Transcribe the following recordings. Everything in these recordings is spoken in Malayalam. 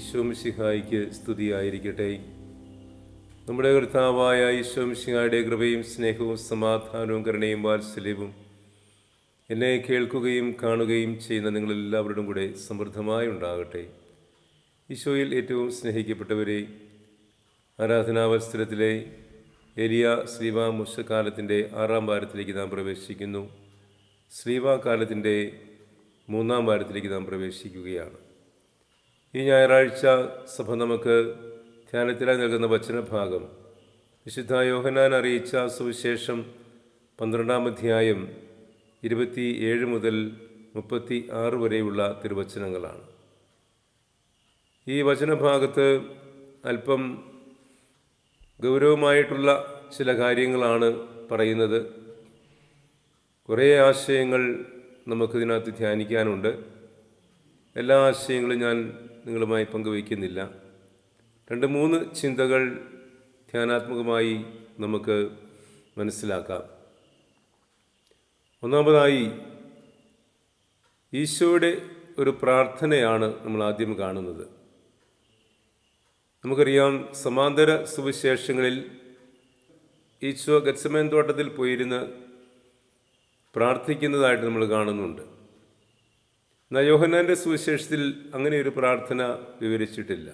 ഈശോ മിശിഹായിക്ക് സ്തുതിയായിരിക്കട്ടെ. നമ്മുടെ കർത്താവായ ഈശോ മിശിഹായുടെ കൃപയും സ്നേഹവും സമാധാനവും കരുണയും വാത്സല്യവും എന്നെ കേൾക്കുകയും കാണുകയും ചെയ്യുന്ന നിങ്ങളെല്ലാവരുടെയും കൂടെ സമൃദ്ധമായി ഉണ്ടാകട്ടെ. ഈശോയിൽ ഏറ്റവും സ്നേഹിക്കപ്പെട്ടവരെ, ആരാധനാവത്സരത്തിലെ എലിയ ശ്ലീബ മുശക്കാലത്തിൻ്റെ 6ാം വാരത്തിലേക്ക് നാം പ്രവേശിക്കുന്നു. ശ്ലീബ കാലത്തിൻ്റെ 3ാം വാരത്തിലേക്ക് നാം പ്രവേശിക്കുകയാണ്. ഈ ഞായറാഴ്ച സഭ നമുക്ക് ധ്യാനത്തിനായി നൽകുന്ന വചനഭാഗം വിശുദ്ധ യോഹന്നാൻ അറിയിച്ച സുവിശേഷം 12ാം അധ്യായം 27 മുതൽ 36 വരെയുള്ള തിരുവചനങ്ങളാണ്. ഈ വചനഭാഗത്ത് അല്പം ഗൗരവമായിട്ടുള്ള ചില കാര്യങ്ങളാണ് പറയുന്നത്. കുറേ ആശയങ്ങൾ നമുക്കിതിനകത്ത് ധ്യാനിക്കാനുണ്ട്. എല്ലാ ആശയങ്ങളും ഞാൻ നിങ്ങളുമായി പങ്കുവയ്ക്കുന്നില്ല. 2-3 ചിന്തകൾ ധ്യാനാത്മകമായി നമുക്ക് മനസ്സിലാക്കാം. ഒന്നാമതായി, ഈശോയുടെ ഒരു പ്രാർത്ഥനയാണ് നമ്മൾ ആദ്യം കാണുന്നത്. നമുക്കറിയാം, സമാന്തര സുവിശേഷങ്ങളിൽ ഈശോ ഗെത്സമേൻ തോട്ടത്തിൽ പോയിരുന്ന് പ്രാർത്ഥിക്കുന്നതായിട്ട് നമ്മൾ കാണുന്നുണ്ട്. എന്നാൽ യോഹന്നാൻ്റെ സുവിശേഷത്തിൽ അങ്ങനെ ഒരു പ്രാർത്ഥന വിവരിച്ചിട്ടില്ല.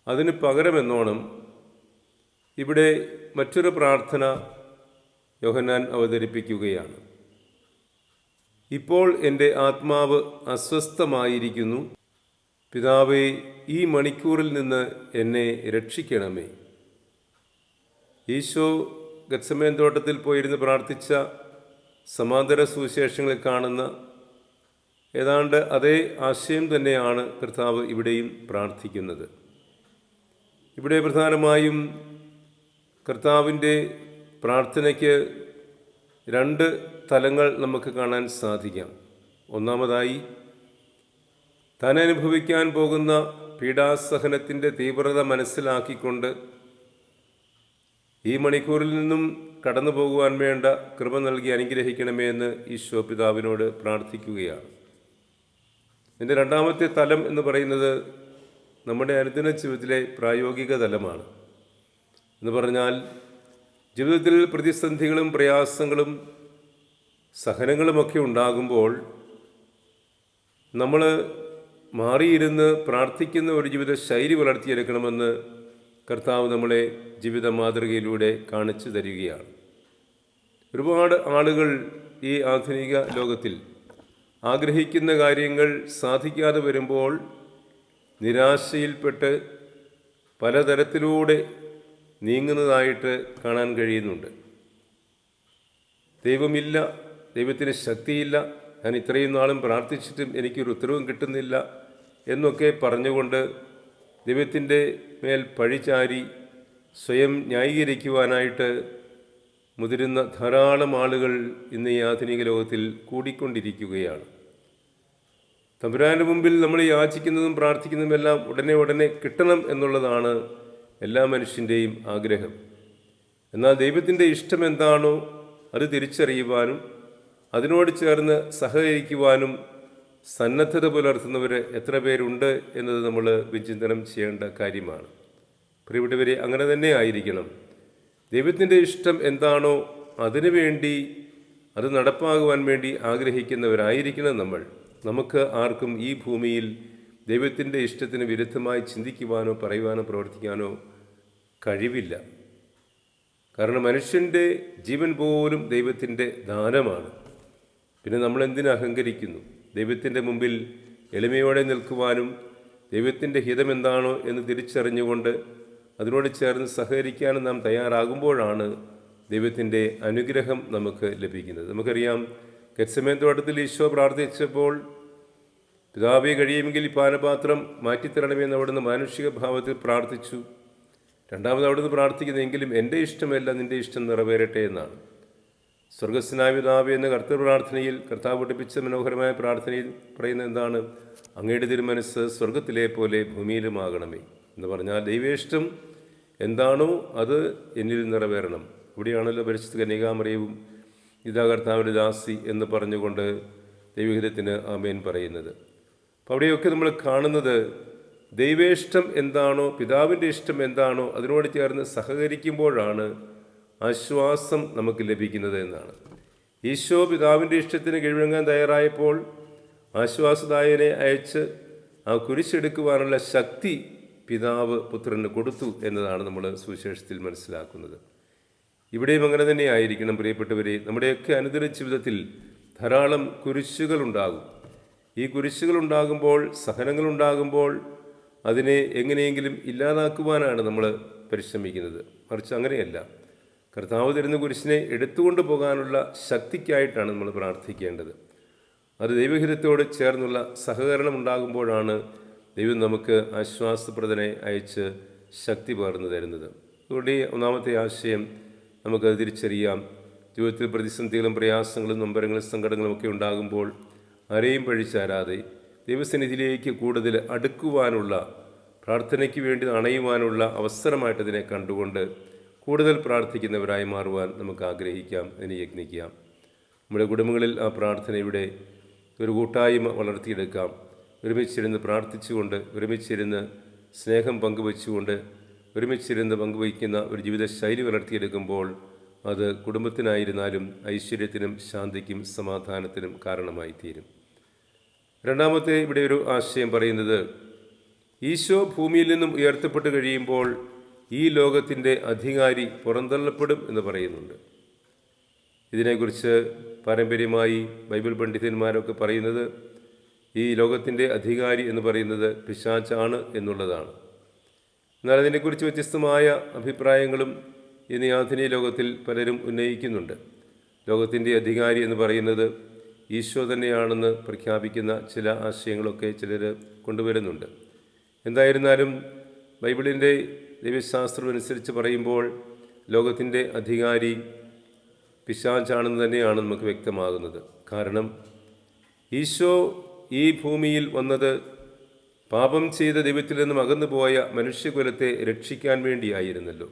അതിന് പകരമെന്നോണം ഇവിടെ മറ്റൊരു പ്രാർത്ഥന യോഹന്നാൻ അവതരിപ്പിക്കുകയാണ്. ഇപ്പോൾ എൻ്റെ ആത്മാവ് അസ്വസ്ഥമായിരിക്കുന്നു. പിതാവേ, ഈ മണിക്കൂറിൽ നിന്ന് എന്നെ രക്ഷിക്കണമേ. ഈശോ ഗെത്സമേൻ തോട്ടത്തിൽ പോയിരുന്ന് പ്രാർത്ഥിച്ച സമാന്തര സുവിശേഷങ്ങളിൽ കാണുന്ന ഏതാണ്ട് അതേ ആശയം തന്നെയാണ് കർത്താവ് ഇവിടെയും പ്രാർത്ഥിക്കുന്നത്. ഇവിടെ പ്രധാനമായും കർത്താവിൻ്റെ പ്രാർത്ഥനയ്ക്ക് 2 തലങ്ങൾ നമുക്ക് കാണാൻ സാധിക്കാം. ഒന്നാമതായി, താൻ അനുഭവിക്കാൻ പോകുന്ന പീഡാസഹനത്തിൻ്റെ തീവ്രത മനസ്സിലാക്കിക്കൊണ്ട് ഈ മണിക്കൂറിൽ നിന്നും കടന്നു പോകുവാൻ വേണ്ട കൃപ നൽകി അനുഗ്രഹിക്കണമേ എന്ന് ഈശോ പിതാവിനോട് പ്രാർത്ഥിക്കുകയാണ്. ഇതിൻ്റെ 2ാമത്തെ തലം എന്ന് പറയുന്നത് നമ്മുടെ അനുദിന ജീവിതത്തിലെ പ്രായോഗിക തലമാണ്. എന്ന് പറഞ്ഞാൽ, ജീവിതത്തിൽ പ്രതിസന്ധികളും പ്രയാസങ്ങളും സഹനങ്ങളുമൊക്കെ ഉണ്ടാകുമ്പോൾ നമ്മൾ മാറിയിരുന്ന് പ്രാർത്ഥിക്കുന്ന ഒരു ജീവിത ശൈലി വളർത്തിയെടുക്കണമെന്ന് കർത്താവ് നമ്മളെ ജീവിത മാതൃകയിലൂടെ കാണിച്ചു തരികയാണ്. ഒരുപാട് ആളുകൾ ഈ ആധുനിക ലോകത്തിൽ ആഗ്രഹിക്കുന്ന കാര്യങ്ങൾ സാധിക്കാതെ വരുമ്പോൾ നിരാശയിൽപ്പെട്ട് പലതരത്തിലൂടെ നീങ്ങുന്നതായിട്ട് കാണാൻ കഴിയുന്നുണ്ട്. ദൈവമില്ല, ദൈവത്തിന് ശക്തിയില്ല, ഞാൻ ഇത്രയും നാളും പ്രാർത്ഥിച്ചിട്ടും എനിക്കൊരു ഉത്തരവും കിട്ടുന്നില്ല എന്നൊക്കെ പറഞ്ഞുകൊണ്ട് ദൈവത്തിൻ്റെ മേൽ പഴിചാരി സ്വയം ന്യായീകരിക്കുവാനായിട്ട് മുതിരുന്ന ധാരാളം ആളുകൾ ഇന്ന് ഈ ആധുനിക ലോകത്തിൽ കൂടിക്കൊണ്ടിരിക്കുകയാണ്. തമ്പുരാൻ്റെ മുമ്പിൽ നമ്മൾ യാചിക്കുന്നതും പ്രാർത്ഥിക്കുന്നതുമെല്ലാം ഉടനെ കിട്ടണം എന്നുള്ളതാണ് എല്ലാ മനുഷ്യൻ്റെയും ആഗ്രഹം. എന്നാൽ ദൈവത്തിൻ്റെ ഇഷ്ടം എന്താണോ അത് തിരിച്ചറിയുവാനും അതിനോട് ചേർന്ന് സഹകരിക്കുവാനും സന്നദ്ധത പുലർത്തുന്നവർ എത്ര പേരുണ്ട് എന്നത് നമ്മൾ വിചിന്തനം ചെയ്യേണ്ട കാര്യമാണ്. പ്രിയപ്പെട്ടവരെ, അങ്ങനെ തന്നെ ആയിരിക്കണം. ദൈവത്തിൻ്റെ ഇഷ്ടം എന്താണോ അതിനു വേണ്ടി, അത് നടപ്പാകുവാൻ വേണ്ടി ആഗ്രഹിക്കുന്നവരായിരിക്കണം നമ്മൾ. നമുക്ക് ആർക്കും ഈ ഭൂമിയിൽ ദൈവത്തിൻ്റെ ഇഷ്ടത്തിന് വിരുദ്ധമായി ചിന്തിക്കുവാനോ പറയുവാനോ പ്രവർത്തിക്കാനോ കഴിവില്ല. കാരണം മനുഷ്യൻ്റെ ജീവൻ പോലും ദൈവത്തിൻ്റെ ദാനമാണ്. പിന്നെ നമ്മൾ എന്തിനു അഹങ്കരിക്കുന്നു? ദൈവത്തിൻ്റെ മുമ്പിൽ എളിമയോടെ നിൽക്കുവാനും ദൈവത്തിൻ്റെ ഹിതമെന്താണോ എന്ന് തിരിച്ചറിഞ്ഞുകൊണ്ട് അതിനോട് ചേർന്ന് സഹകരിക്കാനും നാം തയ്യാറാകുമ്പോഴാണ് ദൈവത്തിൻ്റെ അനുഗ്രഹം നമുക്ക് ലഭിക്കുന്നത്. നമുക്കറിയാം, ഗെത്സമേൻ തോട്ടത്തിൽ ഈശോ പ്രാർത്ഥിച്ചപ്പോൾ പിതാവേ, കഴിയുമെങ്കിൽ ഈ പാനപാത്രം മാറ്റിത്തരണമെന്ന് അവിടുന്ന് മാനുഷിക ഭാവത്തിൽ പ്രാർത്ഥിച്ചു. 2ാമത് അവിടുന്ന് പ്രാർത്ഥിക്കുന്നതെങ്കിലും എൻ്റെ ഇഷ്ടമല്ല നിൻ്റെ ഇഷ്ടം നിറവേറട്ടെ എന്നാണ്. സ്വർഗസ്നായ പിതാവേ എന്ന കർത്തൃപ്രാർത്ഥനയിൽ കർത്താവ് പഠിപ്പിച്ച മനോഹരമായ പ്രാർത്ഥനയിൽ പറയുന്നത് എന്താണ്? അങ്ങയുടെ തിരുമനസ്സ് സ്വർഗത്തിലെ പോലെ ഭൂമിയിലുമാകണമേ എന്ന് പറഞ്ഞാൽ ദൈവേഷ്ടം എന്താണോ അത് എന്നിൽ നിറവേറണം. ഇവിടെയാണല്ലോ പരിശുദ്ധ കന്യകാമറിയവും ഇതാ കർത്താവിൻ്റെ ദാസി എന്ന് പറഞ്ഞുകൊണ്ട് ദൈവഹിതത്തിന് ആമേൻ പറയുന്നത്. അപ്പോൾ അവിടെയൊക്കെ നമ്മൾ കാണുന്നത് ദൈവേഷ്ടം എന്താണോ, പിതാവിൻ്റെ ഇഷ്ടം എന്താണോ അതിനോട് ചേർന്ന് സഹകരിക്കുമ്പോഴാണ് ആശ്വാസം നമുക്ക് ലഭിക്കുന്നത് എന്നാണ്. ഈശോ പിതാവിൻ്റെ ഇഷ്ടത്തിന് കീഴ്വഴങ്ങാൻ തയ്യാറായപ്പോൾ ആശ്വാസദായകനെ അയച്ച് ആ കുരിശെടുക്കുവാനുള്ള ശക്തി പിതാവ് പുത്രന് കൊടുത്തു എന്നതാണ് നമ്മൾ സുവിശേഷത്തിൽ മനസ്സിലാക്കുന്നത്. ഇവിടെയും അങ്ങനെ തന്നെ ആയിരിക്കണം പ്രിയപ്പെട്ടവരെ. നമ്മുടെയൊക്കെ അനുദിന ജീവിതത്തിൽ ധാരാളം കുരിശുകളുണ്ടാകും. ഈ കുരിശുകളുണ്ടാകുമ്പോൾ, സഹനങ്ങളുണ്ടാകുമ്പോൾ അതിനെ എങ്ങനെയെങ്കിലും ഇല്ലാതാക്കുവാനാണ് നമ്മൾ പരിശ്രമിക്കുന്നത്. മറിച്ച് അങ്ങനെയല്ല. കർത്താവ് തരുന്ന കുരിശിനെ എടുത്തുകൊണ്ട് പോകാനുള്ള ശക്തിക്കായിട്ടാണ് നമ്മൾ പ്രാർത്ഥിക്കേണ്ടത്. അത് ദൈവഹിതത്തോട് ചേർന്നുള്ള സഹകരണം ഉണ്ടാകുമ്പോഴാണ് ദൈവം നമുക്ക് ആശ്വാസപ്രദനെ അയച്ച് ശക്തി പകർന്നു തരുന്നത്. അതുകൊണ്ട് ഈ ഒന്നാമത്തെ ആശയം നമുക്കത് തിരിച്ചറിയാം. ജീവിതത്തിൽ പ്രതിസന്ധികളും പ്രയാസങ്ങളും നൊമ്പരങ്ങളും സങ്കടങ്ങളും ഒക്കെ ഉണ്ടാകുമ്പോൾ ആരെയും പഴിച്ചാരാതെ ദൈവസന്നിധിയിലേക്ക് കൂടുതൽ അടുക്കുവാനുള്ള, പ്രാർത്ഥനയ്ക്ക് വേണ്ടി അണയുവാനുള്ള അവസരമായിട്ട് ഇതിനെ കണ്ടുകൊണ്ട് കൂടുതൽ പ്രാർത്ഥിക്കുന്നവരായി മാറുവാൻ നമുക്ക് ആഗ്രഹിക്കാം, അതിന് യത്നിക്കാം. നമ്മുടെ കുടുംബങ്ങളിൽ ആ പ്രാർത്ഥനയുടെ ഒരു കൂട്ടായ്മ വളർത്തിയെടുക്കാം. ഒരുമിച്ചിരുന്ന് പ്രാർത്ഥിച്ചുകൊണ്ട്, ഒരുമിച്ചിരുന്ന് സ്നേഹം പങ്കുവച്ചുകൊണ്ട്, ഒരുമിച്ചിരുന്ന് പങ്കുവയ്ക്കുന്ന ഒരു ജീവിതശൈലി വളർത്തിയെടുക്കുമ്പോൾ അത് കുടുംബത്തിനായിരുന്നാലും ഐശ്വര്യത്തിനും ശാന്തിക്കും സമാധാനത്തിനും കാരണമായി തീരും. രണ്ടാമത്തെ ഇവിടെ ഒരു ആശയം പറയുന്നത്, ഈശോ ഭൂമിയിൽ നിന്നും ഉയർത്തപ്പെട്ട് കഴിയുമ്പോൾ ഈ ലോകത്തിൻ്റെ അധികാരി പുറന്തള്ളപ്പെടും എന്ന് പറയുന്നുണ്ട്. ഇതിനെക്കുറിച്ച് പാരമ്പര്യമായി ബൈബിൾ പണ്ഡിതന്മാരൊക്കെ പറയുന്നത് ഈ ലോകത്തിൻ്റെ അധികാരി എന്ന് പറയുന്നത് പിശാചാണ് എന്നുള്ളതാണ്. എന്നാൽ അതിനെക്കുറിച്ച് വ്യത്യസ്തമായ അഭിപ്രായങ്ങളും ഇന്ന് ആധുനിക ലോകത്തിൽ പലരും ഉന്നയിക്കുന്നുണ്ട്. ലോകത്തിൻ്റെ അധികാരി എന്ന് പറയുന്നത് ഈശോ തന്നെയാണെന്ന് പ്രഖ്യാപിക്കുന്ന ചില ആശയങ്ങളൊക്കെ ചിലർ കൊണ്ടുവരുന്നുണ്ട്. എന്തായിരുന്നാലും ബൈബിളിൻ്റെ ദൈവശാസ്ത്രം അനുസരിച്ച് പറയുമ്പോൾ ലോകത്തിൻ്റെ അധികാരി പിശാചാണെന്ന് തന്നെയാണ് നമുക്ക് വ്യക്തമാകുന്നത്. കാരണം ഈശോ ഈ ഭൂമിയിൽ വന്നത് പാപം ചെയ്ത ദൈവത്തിൽ നിന്നും അകന്നുപോയ മനുഷ്യകുലത്തെ രക്ഷിക്കാൻ വേണ്ടിയായിരുന്നല്ലോ.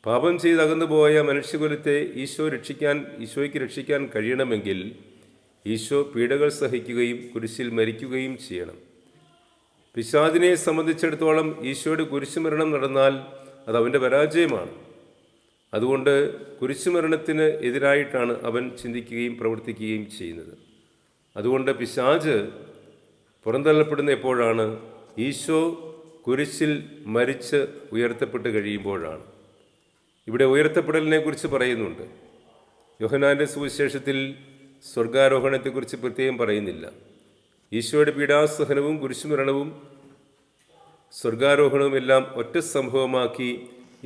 പാപം ചെയ്ത് അകന്നുപോയ മനുഷ്യകുലത്തെ ഈശോയ്ക്ക് രക്ഷിക്കാൻ കഴിയണമെങ്കിൽ ഈശോ പീഡകൾ സഹിക്കുകയും കുരിശിൽ മരിക്കുകയും ചെയ്യണം. പിശാചിനെ സംബന്ധിച്ചിടത്തോളം ഈശോയുടെ കുരിശുമരണം നടന്നാൽ അത് അവൻ്റെ പരാജയമാണ്. അതുകൊണ്ട് കുരിശുമരണത്തിന് എതിരായിട്ടാണ് അവൻ ചിന്തിക്കുകയും പ്രവർത്തിക്കുകയും ചെയ്യുന്നത്. അതുകൊണ്ട് പിശാച് പുറന്തള്ളപ്പെടുന്ന എപ്പോഴാണ്? ഈശോ കുരിശിൽ മരിച്ച് ഉയർത്തപ്പെട്ട് കഴിയുമ്പോഴാണ്. ഇവിടെ ഉയർത്തപ്പെടലിനെക്കുറിച്ച് പറയുന്നുണ്ട്. യോഹന്നാൻ്റെ സുവിശേഷത്തിൽ സ്വർഗാരോഹണത്തെക്കുറിച്ച് പ്രത്യേകം പറയുന്നില്ല. ഈശോയുടെ പീഡാസഹനവും കുരിശുമരണവും സ്വർഗാരോഹണവും എല്ലാം ഒറ്റ സംഭവമാക്കി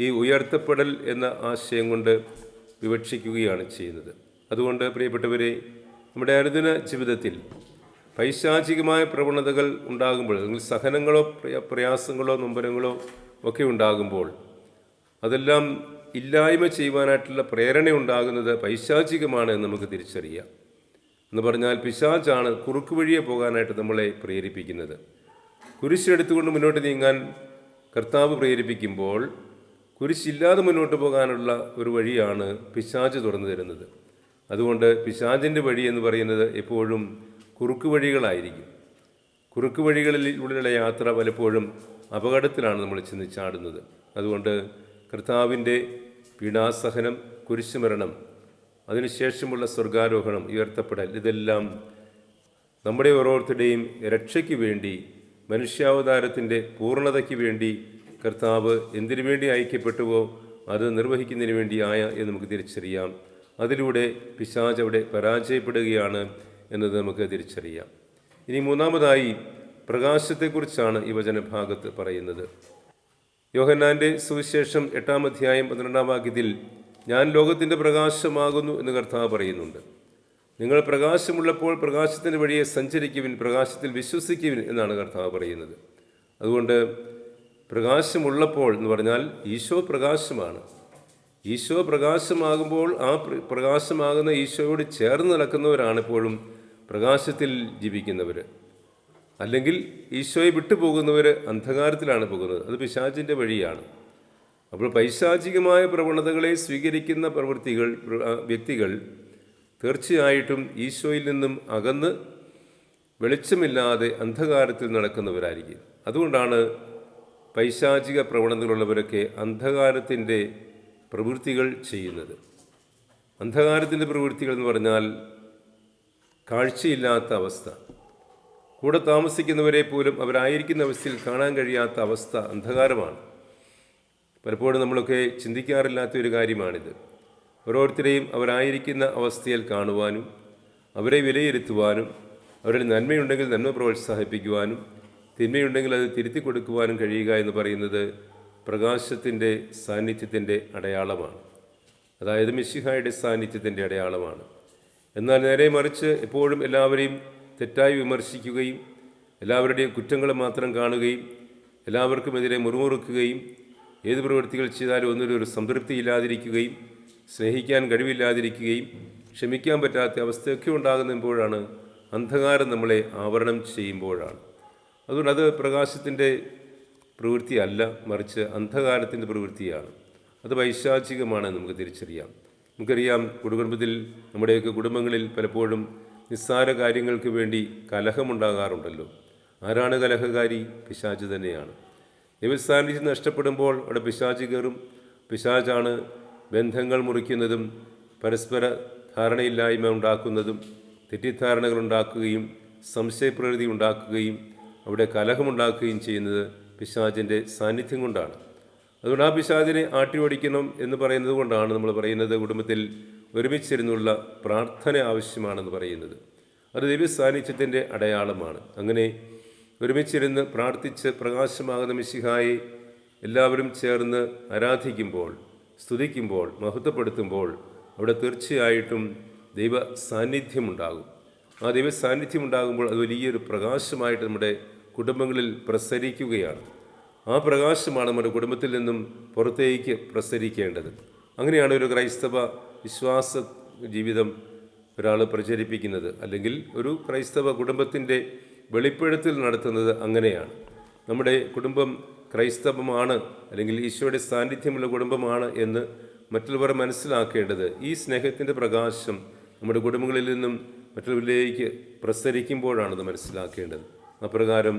ഈ ഉയർത്തപ്പെടൽ എന്ന ആശയം കൊണ്ട് വിവക്ഷിക്കുകയാണ് ചെയ്യുന്നത്. അതുകൊണ്ട് പ്രിയപ്പെട്ടവരെ, നമ്മുടെ അനുദിന ജീവിതത്തിൽ പൈശാചികമായ പ്രവണതകൾ ഉണ്ടാകുമ്പോൾ, അല്ലെങ്കിൽ സഹനങ്ങളോ പ്രയാസങ്ങളോ നൊമ്പരങ്ങളോ ഒക്കെ ഉണ്ടാകുമ്പോൾ അതെല്ലാം ഇല്ലായ്മ ചെയ്യുവാനായിട്ടുള്ള പ്രേരണ ഉണ്ടാകുന്നത് പൈശാചികമാണ് എന്ന് നമുക്ക് തിരിച്ചറിയാം. എന്ന് പറഞ്ഞാൽ പിശാചാണ് കുറുക്ക് വഴിയെ പോകാനായിട്ട് നമ്മളെ പ്രേരിപ്പിക്കുന്നത്. കുരിശെടുത്തുകൊണ്ട് മുന്നോട്ട് നീങ്ങാൻ കർത്താവ് പ്രേരിപ്പിക്കുമ്പോൾ കുരിശില്ലാതെ മുന്നോട്ട് പോകാനുള്ള ഒരു വഴിയാണ് പിശാച് തുറന്നു തരുന്നത്. അതുകൊണ്ട് പിശാചിൻ്റെ വഴി എന്ന് പറയുന്നത് എപ്പോഴും കുറുക്ക് വഴികളായിരിക്കും. കുറുക്ക് വഴികളിലൂടെയുള്ള യാത്ര പലപ്പോഴും അപകടത്തിലാണ് നമ്മൾ ചെന്ന് ചാടുന്നത്. അതുകൊണ്ട് കർത്താവിൻ്റെ പീഡാസഹനം, കുരിശുമരണം, അതിനുശേഷമുള്ള സ്വർഗാരോഹണം, ഉയർത്തപ്പെടൽ, ഇതെല്ലാം നമ്മുടെ ഓരോരുത്തരുടെയും രക്ഷയ്ക്ക് വേണ്ടി, മനുഷ്യാവതാരത്തിൻ്റെ പൂർണ്ണതയ്ക്ക് വേണ്ടി കർത്താവ് എന്തിനു വേണ്ടി അയക്കപ്പെട്ടുവോ അത് നിർവഹിക്കുന്നതിന് വേണ്ടിയായ എന്ന് നമുക്ക് തിരിച്ചറിയാം. അതിലൂടെ പിശാച് അവിടെ പരാജയപ്പെടുകയാണ് എന്നത് നമുക്ക് തിരിച്ചറിയാം. ഇനി മൂന്നാമതായി പ്രകാശത്തെക്കുറിച്ചാണ് ഈ വചനഭാഗത്ത് പറയുന്നത്. യോഹന്നാൻ്റെ സുവിശേഷം 8-ാം അധ്യായം 12-ാം വാക്യത്തിൽ ഞാൻ ലോകത്തിൻ്റെ പ്രകാശമാകുന്നു എന്ന് കർത്താവ് പറയുന്നുണ്ട്. നിങ്ങൾ പ്രകാശമുള്ളപ്പോൾ പ്രകാശത്തിൻ്റെ വഴിയെ സഞ്ചരിക്കുവിൻ, പ്രകാശത്തിൽ വിശ്വസിക്കുവിൻ എന്നാണ് കർത്താവ് പറയുന്നത്. അതുകൊണ്ട് പ്രകാശമുള്ളപ്പോൾ എന്ന് പറഞ്ഞാൽ ഈശോ പ്രകാശമാണ്. ഈശോ പ്രകാശമാകുമ്പോൾ ആ പ്രകാശമാകുന്ന ഈശോയോട് ചേർന്ന് നടക്കുന്നവരാണ് എപ്പോഴും പ്രകാശത്തിൽ ജീവിക്കുന്നവർ. അല്ലെങ്കിൽ ഈശോയെ വിട്ടുപോകുന്നവർ അന്ധകാരത്തിലാണ് പോകുന്നത്. അത് പിശാചിൻ്റെ വഴിയാണ്. അപ്പോൾ പൈശാചികമായ പ്രവണതകളെ സ്വീകരിക്കുന്ന വ്യക്തികൾ തീർച്ചയായിട്ടും ഈശോയിൽ നിന്നും അകന്ന് വെളിച്ചമില്ലാതെ അന്ധകാരത്തിൽ നടക്കുന്നവരായിരിക്കും. അതുകൊണ്ടാണ് പൈശാചിക പ്രവണതകളുള്ളവരൊക്കെ അന്ധകാരത്തിൻ്റെ പ്രവൃത്തികൾ ചെയ്യുന്നത്. അന്ധകാരത്തിൻ്റെ പ്രവൃത്തികൾ എന്ന് പറഞ്ഞാൽ കാഴ്ചയില്ലാത്ത അവസ്ഥ, കൂടെ താമസിക്കുന്നവരെ പോലും അവരായിരിക്കുന്ന അവസ്ഥയിൽ കാണാൻ കഴിയാത്ത അവസ്ഥ അന്ധകാരമാണ്. പലപ്പോഴും നമ്മളൊക്കെ ചിന്തിക്കാറില്ലാത്ത ഒരു കാര്യമാണിത്. ഓരോരുത്തരെയും അവരായിരിക്കുന്ന അവസ്ഥയിൽ കാണുവാനും അവരെ വിലയിരുത്തുവാനും അവരുടെ നന്മയുണ്ടെങ്കിൽ നന്മ പ്രോത്സാഹിപ്പിക്കുവാനും തിന്മയുണ്ടെങ്കിൽ അത് തിരുത്തി കൊടുക്കുവാനും കഴിയുക എന്ന് പറയുന്നത് പ്രകാശത്തിൻ്റെ സാന്നിധ്യത്തിൻ്റെ അടയാളമാണ്. അതായത് മിശിഹായുടെ സാന്നിധ്യത്തിൻ്റെ അടയാളമാണ്. എന്നാൽ നേരെ മറിച്ച് എപ്പോഴും എല്ലാവരെയും തെറ്റായി വിമർശിക്കുകയും എല്ലാവരുടെയും കുറ്റങ്ങൾ മാത്രം കാണുകയും എല്ലാവർക്കുമെതിരെ മുറുമുറുക്കുകയും ഏത് പ്രവൃത്തികൾ ചെയ്താലും ഒന്നിലൊരു സംതൃപ്തി ഇല്ലാതിരിക്കുകയും സ്നേഹിക്കാൻ കഴിവില്ലാതിരിക്കുകയും ക്ഷമിക്കാൻ പറ്റാത്ത അവസ്ഥയൊക്കെ ഉണ്ടാകുമ്പോഴാണ് അന്ധകാരം നമ്മളെ ആവരണം ചെയ്യുമ്പോഴാണ്. അതുകൊണ്ട് അത് പ്രകാശത്തിൻ്റെ പ്രവൃത്തിയല്ല, മറിച്ച് അന്ധകാരത്തിൻ്റെ പ്രവൃത്തിയാണ്. അത് പൈശാചികമാണ് നമുക്ക് തിരിച്ചറിയാം. നമുക്കറിയാം, കുടുംബത്തിൽ നമ്മുടെയൊക്കെ കുടുംബങ്ങളിൽ പലപ്പോഴും നിസ്സാര കാര്യങ്ങൾക്ക് വേണ്ടി കലഹമുണ്ടാകാറുണ്ടല്ലോ. ആരാണ് കലഹകാരി? പിശാച് തന്നെയാണ്. ദൈവസാന്നിധ്യം നഷ്ടപ്പെടുമ്പോൾ അവിടെ പിശാച് കയറും. പിശാചാണ് ബന്ധങ്ങൾ മുറിക്കുന്നതും പരസ്പര ധാരണയില്ലായ്മ ഉണ്ടാക്കുന്നതും തെറ്റിദ്ധാരണകൾ ഉണ്ടാക്കുകയും സംശയപ്രകൃതി ഉണ്ടാക്കുകയും അവിടെ കലഹമുണ്ടാക്കുകയും ചെയ്യുന്നത് പിശാചിൻ്റെ സാന്നിധ്യം കൊണ്ടാണ്. അതുകൊണ്ട് ആ പിശാചിനെ ആട്ടിയോടിക്കണം എന്ന് പറയുന്നത് കൊണ്ടാണ് നമ്മൾ പറയുന്നത് കുടുംബത്തിൽ ഒരുമിച്ചിരുന്നുള്ള പ്രാർത്ഥന ആവശ്യമാണെന്ന് പറയുന്നത്. അത് ദൈവ സാന്നിധ്യത്തിൻ്റെ അടയാളമാണ്. അങ്ങനെ ഒരുമിച്ചിരുന്ന് പ്രാർത്ഥിച്ച് പ്രകാശമാകുന്ന മിശിഹായെ എല്ലാവരും ചേർന്ന് ആരാധിക്കുമ്പോൾ, സ്തുതിക്കുമ്പോൾ, മഹത്വപ്പെടുത്തുമ്പോൾ അവിടെ തീർച്ചയായിട്ടും ദൈവ സാന്നിധ്യമുണ്ടാകും. ആ ദൈവ സാന്നിധ്യമുണ്ടാകുമ്പോൾ അത് വലിയൊരു പ്രകാശമായിട്ട് നമ്മുടെ കുടുംബങ്ങളിൽ പ്രസരിക്കുകയാണ്. ആ പ്രകാശമാണ് നമ്മുടെ കുടുംബത്തിൽ നിന്നും പുറത്തേക്ക് പ്രസരിക്കേണ്ടത്. അങ്ങനെയാണ് ഒരു ക്രൈസ്തവ വിശ്വാസ ജീവിതം ഒരാൾ പ്രചരിപ്പിക്കുന്നത്, അല്ലെങ്കിൽ ഒരു ക്രൈസ്തവ കുടുംബത്തിൻ്റെ വെളിപ്പെടുത്തൽ നടത്തുന്നത് അങ്ങനെയാണ്. നമ്മുടെ കുടുംബം ക്രൈസ്തവമാണ്, അല്ലെങ്കിൽ ഈശോയുടെ സാന്നിധ്യമുള്ള കുടുംബമാണ് എന്ന് മറ്റുള്ളവർ മനസ്സിലാക്കേണ്ടത് ഈ സ്നേഹത്തിൻ്റെ പ്രകാശം നമ്മുടെ കുടുംബങ്ങളിൽ നിന്നും മറ്റുള്ളവരിലേക്ക് പ്രസരിക്കുമ്പോഴാണത് മനസ്സിലാക്കേണ്ടത്. അപ്രകാരം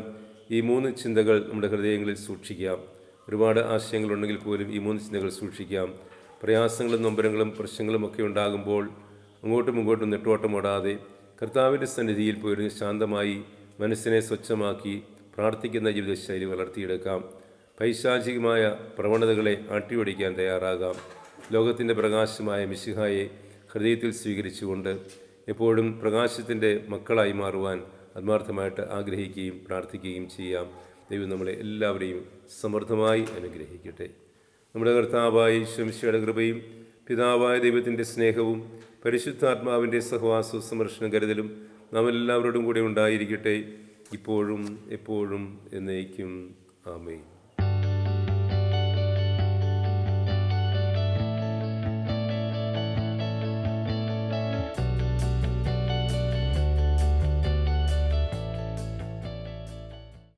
ഈ 3 ചിന്തകൾ നമ്മുടെ ഹൃദയങ്ങളിൽ സൂക്ഷിക്കാം. ഒരുപാട് ആശയങ്ങളുണ്ടെങ്കിൽ പോലും ഈ 3 ചിന്തകൾ സൂക്ഷിക്കാം. പ്രയാസങ്ങളും നൊമ്പരങ്ങളും പ്രശ്നങ്ങളും ഒക്കെ ഉണ്ടാകുമ്പോൾ അങ്ങോട്ടും ഇങ്ങോട്ടും നെട്ടോട്ടമോടാതെ കർത്താവിൻ്റെ സന്നിധിയിൽ പോയിരുന്ന് ശാന്തമായി മനസ്സിനെ സ്വച്ഛമാക്കി പ്രാർത്ഥിക്കുന്ന ജീവിതശൈലി വളർത്തിയെടുക്കാം. പൈശാചികമായ പ്രവണതകളെ ആട്ടിയോടിക്കാൻ തയ്യാറാകാം. ലോകത്തിൻ്റെ പ്രകാശമായ മിശിഹായെ ഹൃദയത്തിൽ സ്വീകരിച്ചുകൊണ്ട് എപ്പോഴും പ്രകാശത്തിൻ്റെ മക്കളായി മാറുവാൻ ആത്മാർത്ഥമായിട്ട് ആഗ്രഹിക്കുകയും പ്രാർത്ഥിക്കുകയും ചെയ്യാം. ദൈവം നമ്മളെ എല്ലാവരെയും സമൃദ്ധമായി അനുഗ്രഹിക്കട്ടെ. നമ്മുടെ കർത്താവായ ഈശോമിശിഹായുടെ കൃപയും പിതാവായ ദൈവത്തിൻ്റെ സ്നേഹവും പരിശുദ്ധാത്മാവിൻ്റെ സഹവാസവും സംരക്ഷണം കരുതലും നാം എല്ലാവരോടും കൂടെ ഉണ്ടായിരിക്കട്ടെ, ഇപ്പോഴും എപ്പോഴും എന്നേക്കും. ആമേൻ.